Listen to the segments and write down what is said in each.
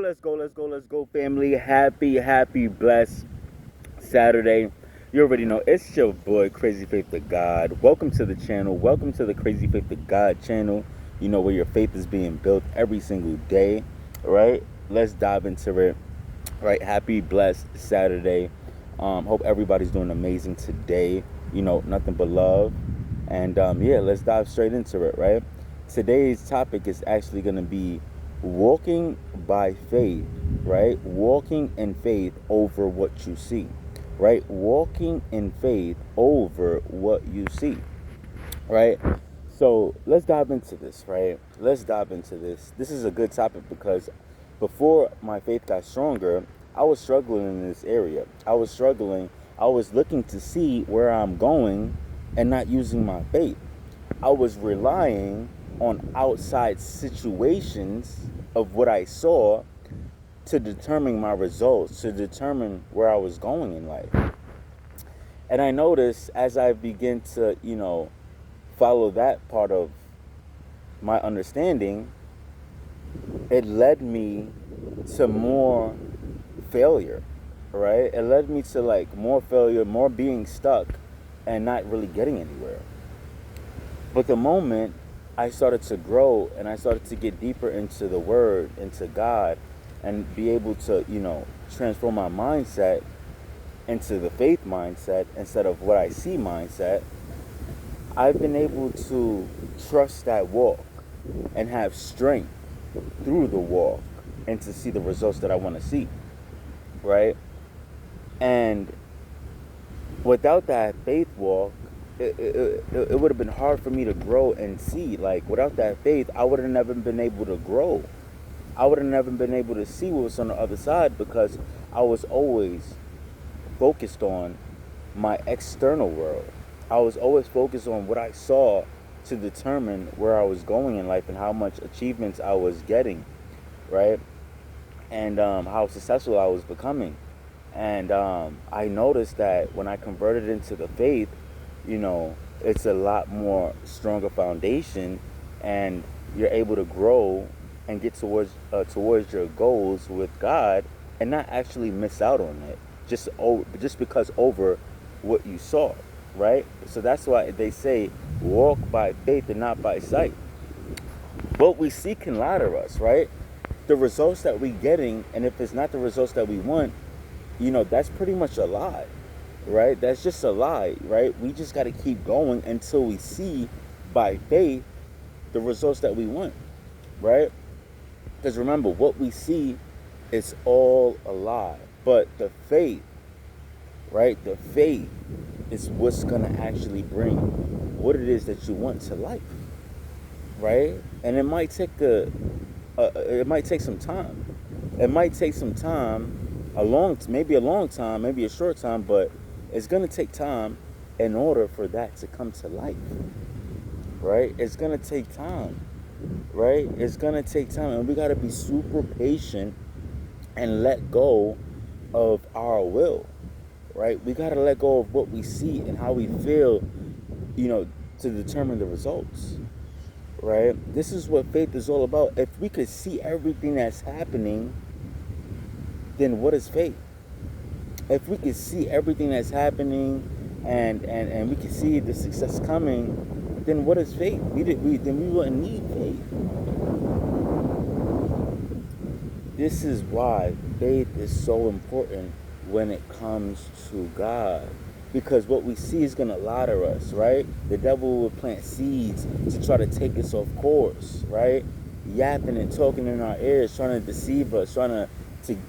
let's go, family. Happy, blessed Saturday. You already know it's your boy, Crazy Faith to God. Welcome to the channel. Welcome to the Crazy Faith to God channel. You know, where your faith is being built every single day, right? Let's dive into it, right? Happy, blessed Saturday. Hope everybody's doing amazing today. You know, nothing but love. And yeah, let's dive straight into it, right? Today's topic is actually going to be walking by faith, right? Walking in faith over what you see, right? Walking in faith over what you see, right? So let's dive into this, right? Let's dive into this. This is a good topic because before my faith got stronger, I was struggling in this area. I was struggling. I was looking to see where I'm going and not using my faith. I was relying on outside situations of what I saw to determine my results, to determine where I was going in life. And I noticed as I begin to, follow that part of my understanding, it led me to more failure, right? It led me to like more failure, more being stuck and not really getting anywhere. But the moment I started to grow and I started to get deeper into the word, into God, and be able to, transform my mindset into the faith mindset instead of what I see mindset, I've been able to trust that walk and have strength through the walk and to see the results that I want to see, right? And without that faith walk, it would have been hard for me to grow and see. Like, without that faith, I would have never been able to grow. I would have never been able to see what was on the other side because I was always focused on my external world. I was always focused on what I saw to determine where I was going in life and how much achievements I was getting, right? And how successful I was becoming. And I noticed that when I converted into the faith, it's a lot more stronger foundation, and you're able to grow and get towards your goals with God, and not actually miss out on it just because over what you saw, right? So that's why they say walk by faith and not by sight. What we see can lie to us, right? The results that we're getting, and if it's not the results that we want, that's pretty much a lie, right? That's just a lie, right? We just got to keep going until we see by faith the results that we want, right? Because remember, what we see is all a lie, but the faith, right? The faith is what's going to actually bring what it is that you want to life, right? And it might take it might take some time. It might take some time, maybe a long time, maybe a short time, but it's going to take time in order for that to come to life, right? It's going to take time, right? It's going to take time, and we got to be super patient and let go of our will, right? We got to let go of what we see and how we feel, to determine the results, right? This is what faith is all about. If we could see everything that's happening, then what is faith? If we could see everything that's happening and we can see the success coming, then what is faith? Then we wouldn't need faith. This is why faith is so important when it comes to God. Because what we see is going to lie to us, right? The devil will plant seeds to try to take us off course, right? Yapping and talking in our ears, trying to deceive us, trying to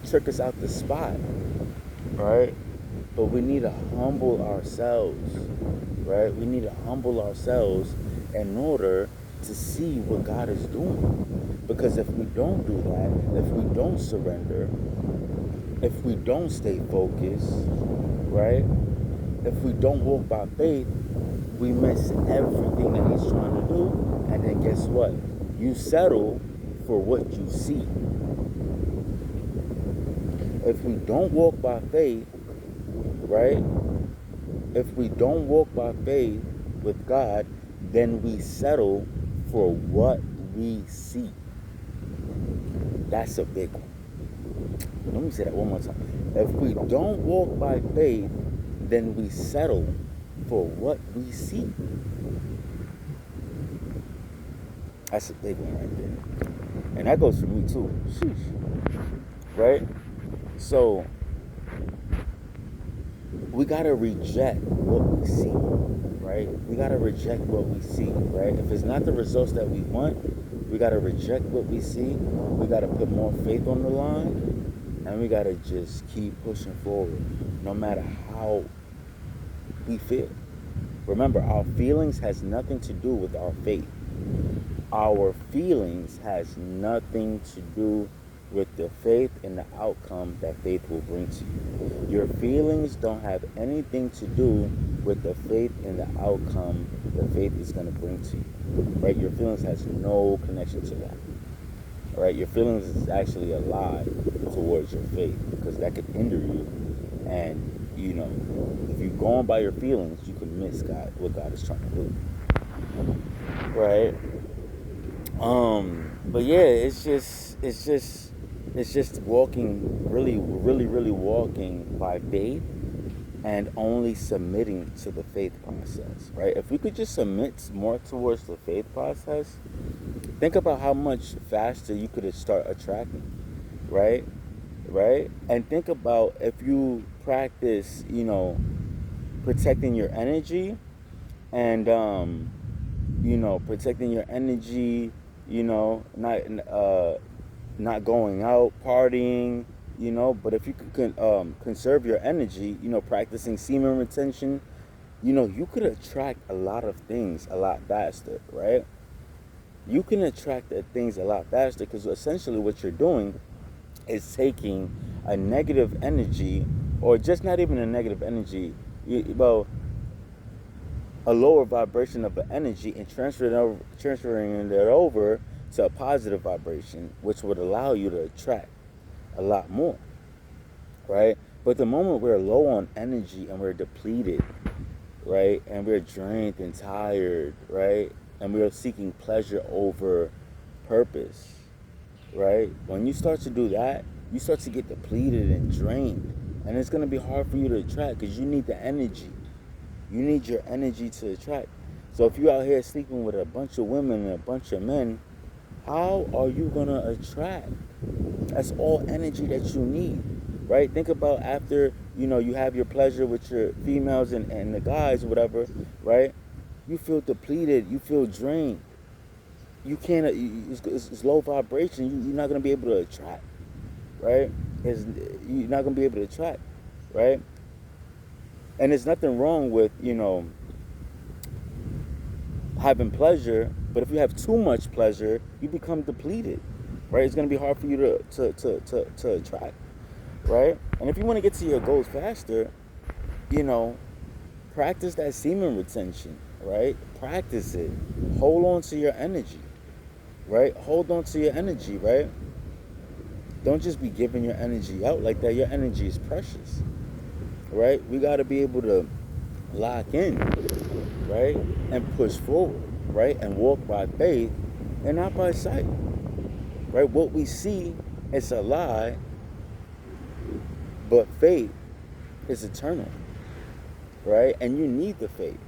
trick us out the spot, right? But we need to humble ourselves, right? We need to humble ourselves in order to see what God is doing. Because if we don't do that, if we don't surrender, if we don't stay focused, right? If we don't walk by faith, we miss everything that he's trying to do. And then guess what? You settle for what you see. If we don't walk by faith, right? If we don't walk by faith with God, then we settle for what we see. That's a big one. Let me say that one more time. If we don't walk by faith, then we settle for what we see. That's a big one right there. And that goes for me too. Sheesh. Right? So we gotta reject what we see, right? We gotta reject what we see, right? If it's not the results that we want, we gotta reject what we see. We gotta put more faith on the line, and we gotta just keep pushing forward, no matter how we feel. Remember, our feelings has nothing to do with our faith. Our feelings has nothing to do with the faith and the outcome that faith will bring to you. Your feelings don't have anything to do with the faith and the outcome that faith is going to bring to you. Right? Your feelings has no connection to that. All right? Your feelings is actually a lie towards your faith, because that could hinder you. And, you know, if you're going by your feelings, you can miss God, what God is trying to do. Right? But yeah, it's just walking, really walking by faith and only submitting to the faith process, right? If we could just submit more towards the faith process, think about how much faster you could start attracting, right? Right? And think about if you practice, you know, protecting your energy and, you know, protecting your energy, you know, not going out partying, you know. But if you can conserve your energy, you know, practicing semen retention, you know, you could attract a lot of things a lot faster, right? You can attract things a lot faster, because essentially what you're doing is taking a negative energy, or just not even a negative energy, well, a lower vibration of an energy, and transferring it over to a positive vibration, which would allow you to attract a lot more, right? But the moment we're low on energy and we're depleted, right, and we're drained and tired, right, and we're seeking pleasure over purpose, right? When you start to do that, you start to get depleted and drained, and it's going to be hard for you to attract, because you need the energy. You need your energy to attract. So if you're out here sleeping with a bunch of women and a bunch of men, how are you going to attract? That's all energy that you need, right? Think about after, you know, you have your pleasure with your females and the guys or whatever, right? You feel depleted. You feel drained. You can't, it's low vibration. You're not going to be able to attract, right? You're not going to be able to attract, right? And there's nothing wrong with, you know, having pleasure, but if you have too much pleasure, you become depleted, right? It's going to be hard for you to attract, right? And if you want to get to your goals faster, you know, practice that semen retention, right? Practice it. Hold on to your energy, right? Hold on to your energy, right? Don't just be giving your energy out like that. Your energy is precious, right? We got to be able to lock in, right? And push forward, right? And walk by faith and not by sight, right? What we see is a lie, but faith is eternal, right? And you need the faith.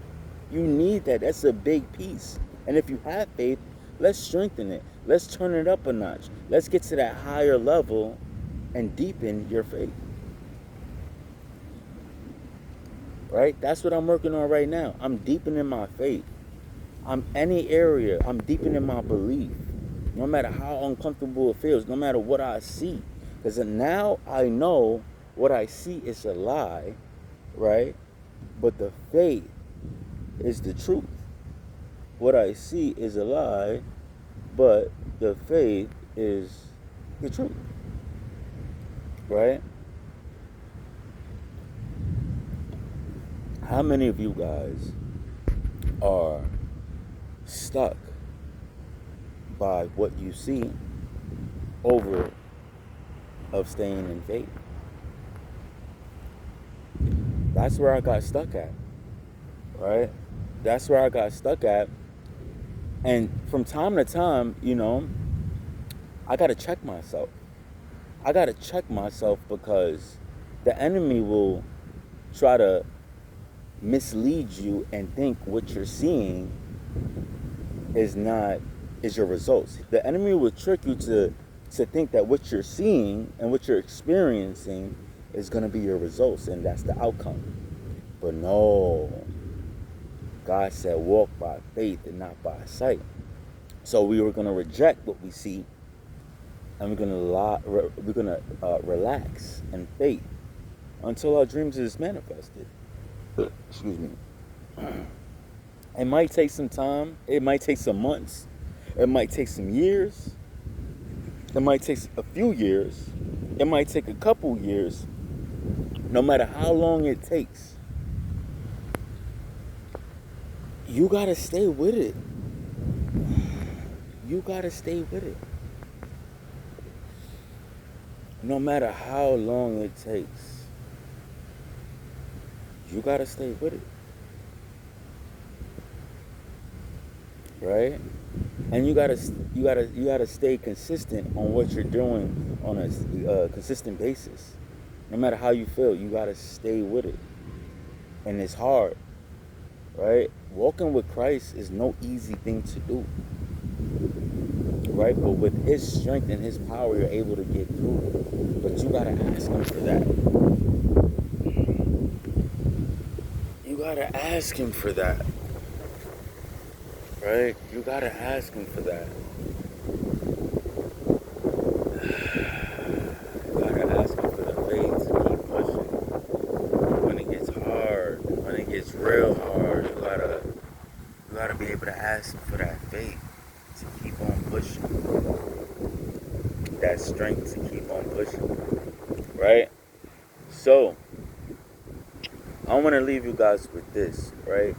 You need that. That's a big piece. And if you have faith, let's strengthen it. Let's turn it up a notch. Let's get to that higher level and deepen your faith. Right? That's what I'm working on right now. I'm deepening my faith. I'm any area. I'm deepening my belief. No matter how uncomfortable it feels, no matter what I see. Because now I know what I see is a lie, right? But the faith is the truth. What I see is a lie, but the faith is the truth, right? How many of you guys are stuck by what you see over of staying in faith? That's where I got stuck at, right? That's where I got stuck at. And from time to time, you know, I got to check myself. I got to check myself, because the enemy will try to mislead you and think what you're seeing is not is your results. The enemy will trick you to think that what you're seeing and what you're experiencing is going to be your results, and that's the outcome. But no, God said walk by faith and not by sight. So we were going to reject what we see, and we're going to relax in faith until our dreams is manifested. Excuse me. It might take some time. It might take some months. It might take some years. It might take a few years. It might take a couple years. No matter how long it takes, you gotta stay with it. You gotta stay with it. No matter how long it takes, you gotta stay with it. Right? And you gotta stay consistent on what you're doing on a consistent basis. No matter how you feel, you gotta stay with it. And it's hard, right? Walking with Christ is no easy thing to do, right? But with His strength and His power, you're able to get through. But you gotta ask Him for that. You gotta ask Him for that. Right? You gotta ask Him for that. You gotta ask Him for the faith to keep pushing. When it gets hard, when it gets real hard, you gotta be able to ask Him for that faith to keep on pushing. That strength to keep on pushing. Right? So, I wanna leave you guys with this, right?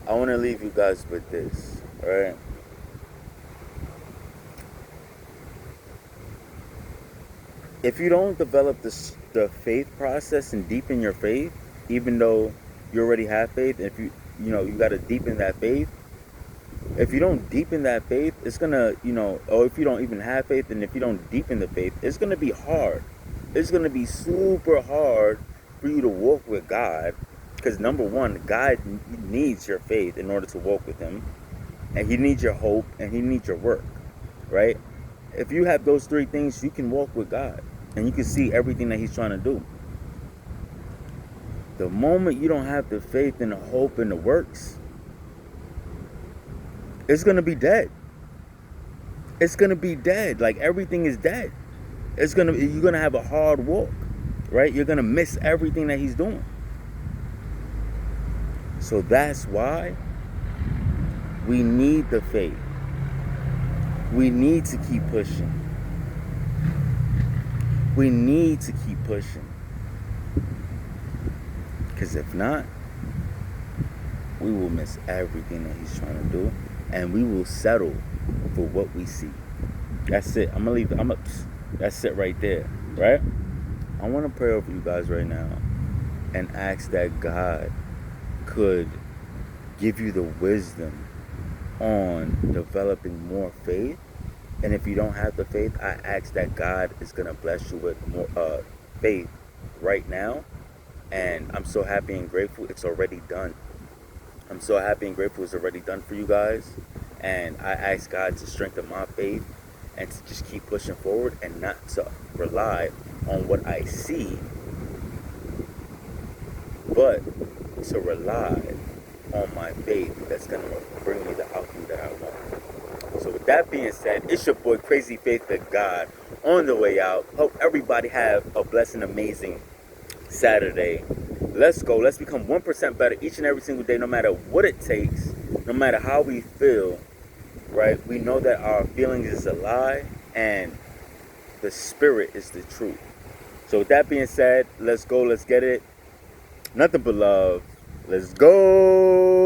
I want to leave you guys with this, right? If you don't develop the faith process and deepen your faith, even though you already have faith, if you got to deepen that faith. If you don't deepen that faith, it's gonna, or if you don't even have faith, and if you don't deepen the faith, it's gonna be hard. It's gonna be super hard for you to walk with God. Because number one, God needs your faith in order to walk with Him. And He needs your hope, and He needs your work. Right? If you have those three things, you can walk with God. And you can see everything that He's trying to do. The moment you don't have the faith and the hope and the works, it's going to be dead. It's going to be dead. Like everything is dead. You're going to have a hard walk. Right? You're going to miss everything that He's doing. So that's why we need the faith. We need to keep pushing. We need to keep pushing. Because if not, we will miss everything that He's trying to do. And we will settle for what we see. That's it. That's it right there. Right? I want to pray over you guys right now and ask that God could give you the wisdom on developing more faith. And if you don't have the faith, I ask that God is going to bless you with more faith right now. And I'm so happy and grateful it's already done. I'm so happy and grateful it's already done for you guys. And I ask God to strengthen my faith and to just keep pushing forward and not to rely on what I see, but to rely on my faith that's going to bring me the outcome that I want. So with that being said, it's your boy Crazy Faith of God on the way out. Hope everybody have a blessed and amazing Saturday. Let's go. Let's become 1% better each and every single day, no matter what it takes, no matter how we feel, right? We know that our feelings is a lie and the spirit is the truth. So with that being said, let's go. Let's get it. Nothing but love. Let's go.